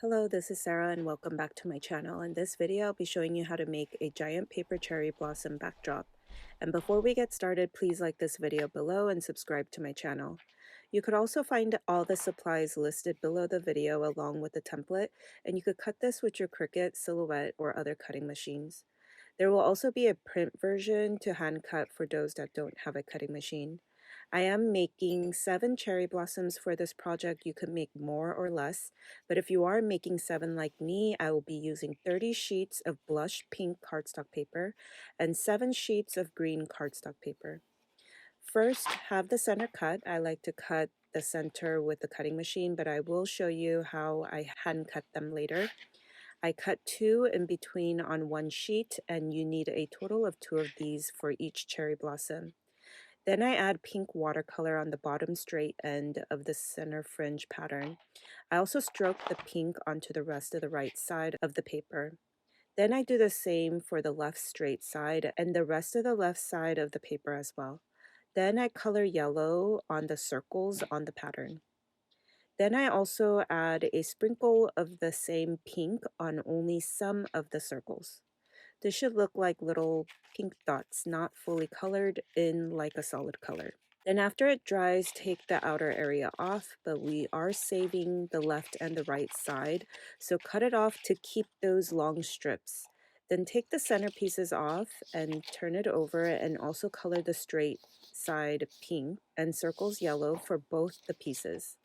Hello, this is Sarah and welcome back to my channel. In this video, I'll be showing you how to make a giant paper cherry blossom backdrop. And before we get started, please like this video below and subscribe to my channel. You could also find all the supplies listed below the video along with the template, and you could cut this with your Cricut, Silhouette, or other cutting machines. There will also be a print version to hand cut for those that don't have a cutting machine. I am making 7 cherry blossoms for this project. You could make more or less, but if you are making 7 like me, I will be using 30 sheets of blush pink cardstock paper and 7 sheets of green cardstock paper. First, have the center cut. I like to cut the center with the cutting machine, but I will show you how I hand cut them later. I cut 2 in between on one sheet, and you need a total of 2 of these for each cherry blossom. Then I add pink watercolor on the bottom straight end of the center fringe pattern. I also stroke the pink onto the rest of the right side of the paper. Then I do the same for the left straight side and the rest of the left side of the paper as well. Then I color yellow on the circles on the pattern. Then I also add a sprinkle of the same pink on only some of the circles. This should look like little pink dots, not fully colored in like a solid color. Then after it dries, take the outer area off, but we are saving the left and the right side, so cut it off to keep those long strips. Then take the center pieces off and turn it over and also color the straight side pink and circles yellow for both the pieces.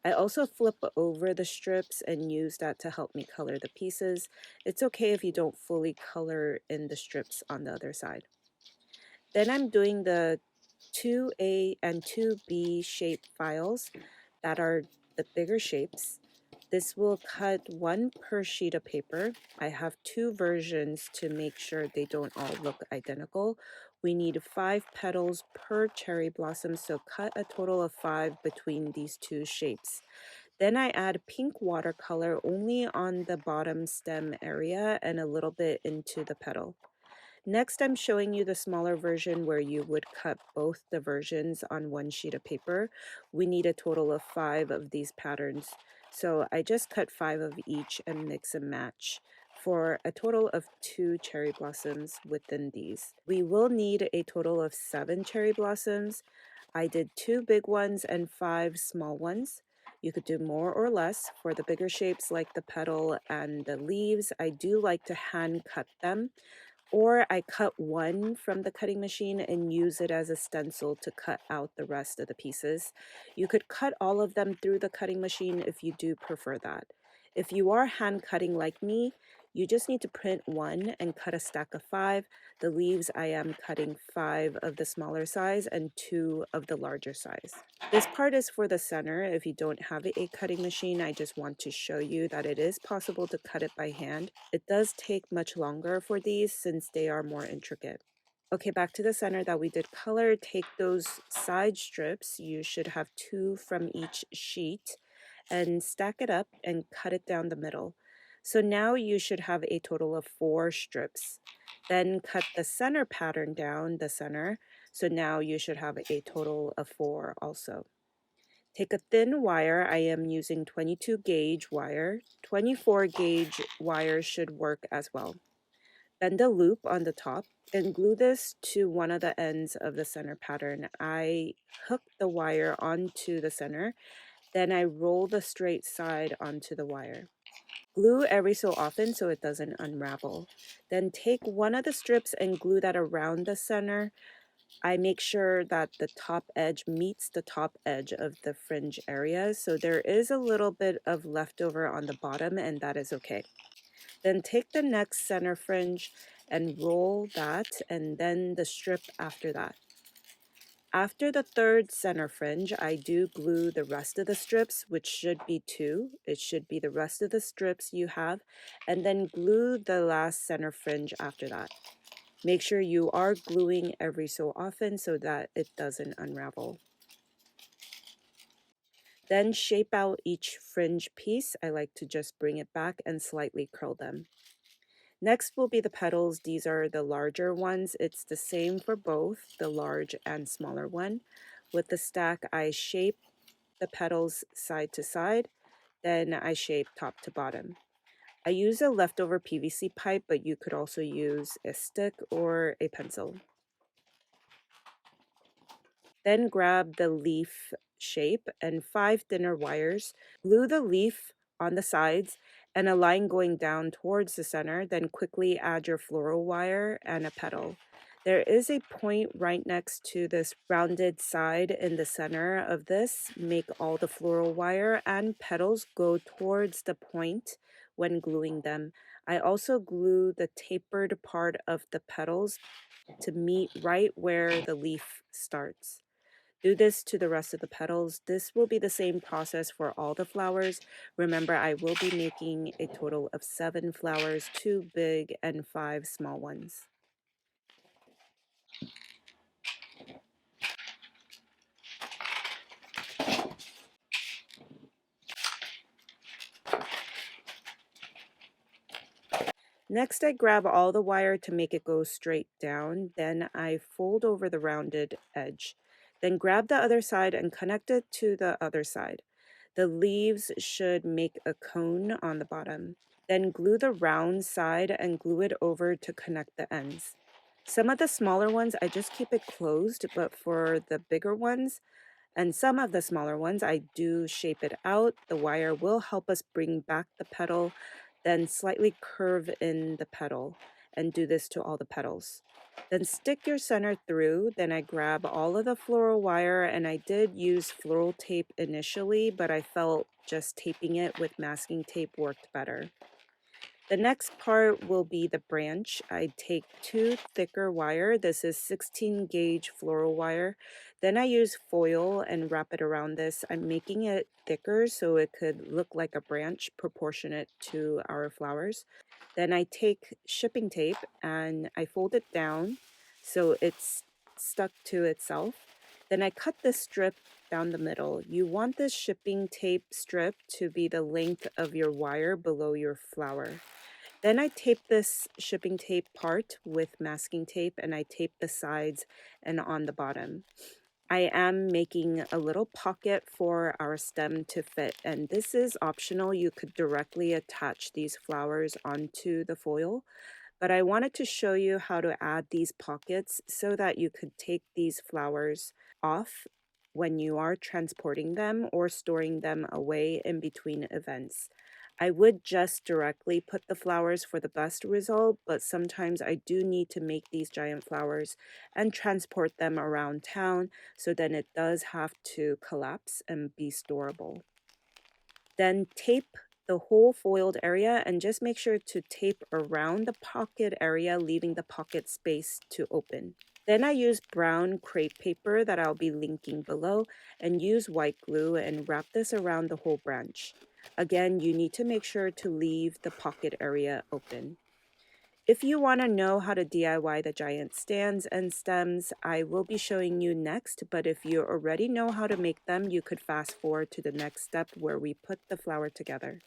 I also flip over the strips and use that to help me color the pieces. It's okay if you don't fully color in the strips on the other side. Then I'm doing the 2A and 2B shape files that are the bigger shapes. This will cut 1 per sheet of paper. I have 2 versions to make sure they don't all look identical. We need 5 petals per cherry blossom, so cut a total of 5 between these 2 shapes. Then I add pink watercolor only on the bottom stem area and a little bit into the petal. Next, I'm showing you the smaller version where you would cut both the versions on one sheet of paper. We need a total of 5 of these patterns. So I just cut 5 of each and mix and match for a total of 2 cherry blossoms within these. We will need a total of 7 cherry blossoms. I did 2 big ones and 5 small ones. You could do more or less. For the bigger shapes like the petal and the leaves, I do like to hand cut them, or I cut one from the cutting machine and use it as a stencil to cut out the rest of the pieces. You could cut all of them through the cutting machine if you do prefer that. If you are hand cutting like me, you just need to print one and cut a stack of 5. The leaves, I am cutting 5 of the smaller size and 2 of the larger size. This part is for the center. If you don't have a cutting machine, I just want to show you that it is possible to cut it by hand. It does take much longer for these since they are more intricate. Okay, back to the center that we did color. Take those side strips, you should have 2 from each sheet, and stack it up and cut it down the middle. So now you should have a total of 4 strips. Then cut the center pattern down the center. So now you should have a total of 4 also. Take a thin wire. I am using 22 gauge wire. 24 gauge wire should work as well. Bend a loop on the top and glue this to one of the ends of the center pattern. I hook the wire onto the center, then I roll the straight side onto the wire. Glue every so often so it doesn't unravel. Then take one of the strips and glue that around the center. I make sure that the top edge meets the top edge of the fringe area, so there is a little bit of leftover on the bottom, and that is okay. Then take the next center fringe and roll that, and then the strip after that. After the third center fringe, I do glue the rest of the strips, which should be 2. It should be the rest of the strips you have, and then glue the last center fringe after that. Make sure you are gluing every so often so that it doesn't unravel. Then shape out each fringe piece. I like to just bring it back and slightly curl them. Next will be the petals. These are the larger ones. It's the same for both the large and smaller one. With the stack, I shape the petals side to side, then I shape top to bottom. I use a leftover PVC pipe, but you could also use a stick or a pencil. Then grab the leaf shape and 5 thinner wires. Glue the leaf on the sides and a line going down towards the center. Then quickly add your floral wire and a petal. There is a point right next to this rounded side in the center of this. Make all the floral wire and petals go towards the point when gluing them. I also glue the tapered part of the petals to meet right where the leaf starts. Do this to the rest of the petals. This will be the same process for all the flowers. Remember, I will be making a total of 7 flowers, 2 big and 5 small ones. Next, I grab all the wire to make it go straight down. Then I fold over the rounded edge. Then grab the other side and connect it to the other side. The leaves should make a cone on the bottom. Then glue the round side and glue it over to connect the ends. Some of the smaller ones, I just keep it closed, but for the bigger ones, and some of the smaller ones, I do shape it out. The wire will help us bring back the petal, then slightly curve in the petal, and do this to all the petals. Then stick your center through. Then I grab all of the floral wire, and I did use floral tape initially, but I felt just taping it with masking tape worked better. The next part will be the branch. I take 2 thicker wire. This is 16 gauge floral wire. Then I use foil and wrap it around this. I'm making it thicker so it could look like a branch proportionate to our flowers. Then I take shipping tape and I fold it down so it's stuck to itself. Then I cut this strip down the middle. You want this shipping tape strip to be the length of your wire below your flower. Then I tape this shipping tape part with masking tape and I tape the sides and on the bottom. I am making a little pocket for our stem to fit, and this is optional. You could directly attach these flowers onto the foil, but I wanted to show you how to add these pockets so that you could take these flowers off when you are transporting them or storing them away in between events. I would just directly put the flowers for the best result, but sometimes I do need to make these giant flowers and transport them around town, so then it does have to collapse and be storable. Then tape the whole foiled area and just make sure to tape around the pocket area, leaving the pocket space to open. Then I use brown crepe paper that I'll be linking below and use white glue and wrap this around the whole branch. Again, you need to make sure to leave the pocket area open. If you want to know how to DIY the giant stands and stems, I will be showing you next, but if you already know how to make them, you could fast forward to the next step where we put the flower together.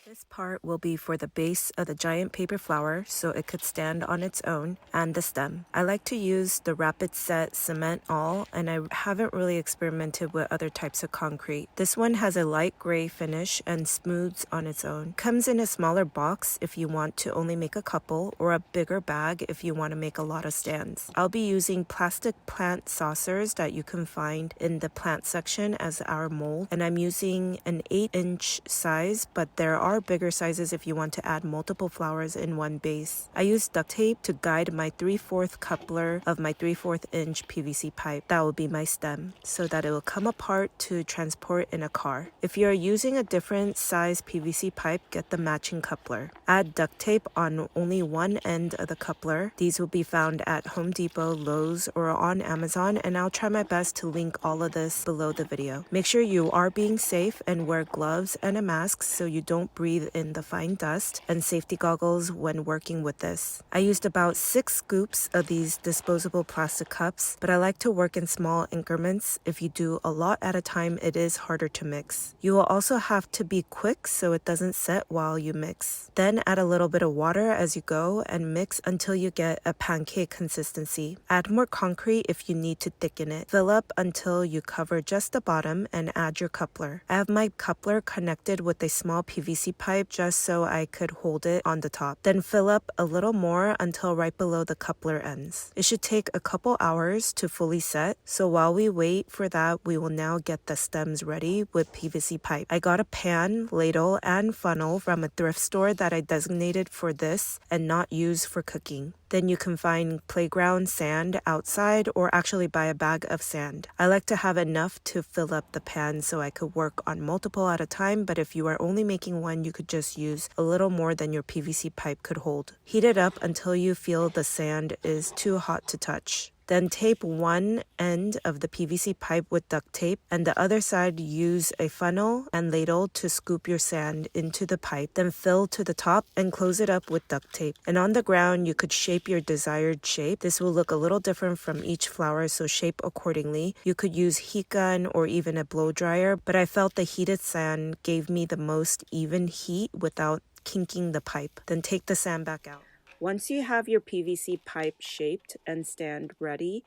This part will be for the base of the giant paper flower so it could stand on its own, and the stem. I like to use the Rapid Set Cement All, and I haven't really experimented with other types of concrete. This one has a light gray finish and smooths on its own. Comes in a smaller box if you want to only make a couple, or a bigger bag if you want to make a lot of stands. I'll be using plastic plant saucers that you can find in the plant section as our mold, and I'm using an 8-inch size, but there are bigger sizes if you want to add multiple flowers in one base. I use duct tape to guide my 3/4 coupler of my 3/4 inch PVC pipe. That will be my stem, so that it will come apart to transport in a car. If you're using a different size PVC pipe, get the matching coupler. Add duct tape on only one end of the coupler. These will be found at Home Depot, Lowe's, or on Amazon, and I'll try my best to link all of this below the video. Make sure you are being safe and wear gloves and a mask so you don't breathe in the fine dust, and safety goggles when working with this. I used about 6 scoops of these disposable plastic cups, but I like to work in small increments. If you do a lot at a time, it is harder to mix. You will also have to be quick so it doesn't set while you mix. Then add a little bit of water as you go and mix until you get a pancake consistency. Add more concrete if you need to thicken it. Fill up until you cover just the bottom and add your coupler. I have my coupler connected with a small PVC pipe just so I could hold it on the top. Then fill up a little more until right below the coupler ends. It should take a couple hours to fully set, so while we wait for that, we will now get the stems ready with PVC pipe. I got a pan, ladle, and funnel from a thrift store that I designated for this and not use for cooking. Then you can find playground sand outside or actually buy a bag of sand. I like to have enough to fill up the pan so I could work on multiple at a time, but if you are only making one, you could just use a little more than your PVC pipe could hold. Heat it up until you feel the sand is too hot to touch. Then tape one end of the PVC pipe with duct tape and the other side use a funnel and ladle to scoop your sand into the pipe. Then fill to the top and close it up with duct tape. And on the ground, you could shape your desired shape. This will look a little different from each flower, so shape accordingly. You could use heat gun or even a blow dryer, but I felt the heated sand gave me the most even heat without kinking the pipe. Then take the sand back out. Once you have your PVC pipe shaped and stand ready,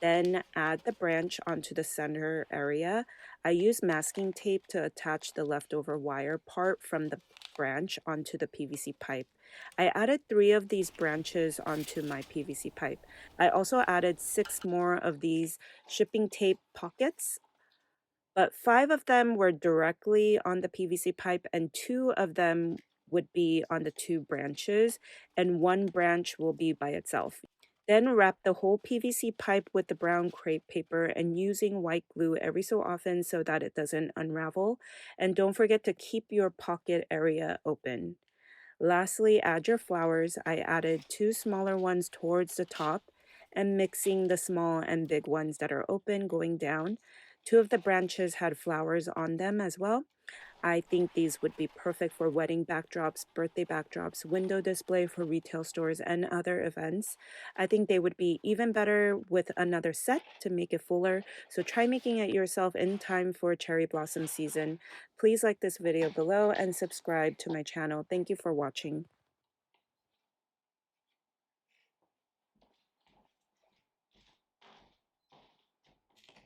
then add the branch onto the center area. I use masking tape to attach the leftover wire part from the branch onto the PVC pipe. I added 3 of these branches onto my PVC pipe. I also added 6 more of these shipping tape pockets, but 5 of them were directly on the PVC pipe and 2 of them would be on the 2 branches and 1 branch will be by itself. Then wrap the whole PVC pipe with the brown crepe paper and using white glue every so often so that it doesn't unravel. And don't forget to keep your pocket area open. Lastly, add your flowers. I added 2 smaller ones towards the top and mixing the small and big ones that are open going down. 2 of the branches had flowers on them as well. I think these would be perfect for wedding backdrops, birthday backdrops, window display for retail stores, and other events. I think they would be even better with another set to make it fuller. So try making it yourself in time for cherry blossom season. Please like this video below and subscribe to my channel. Thank you for watching.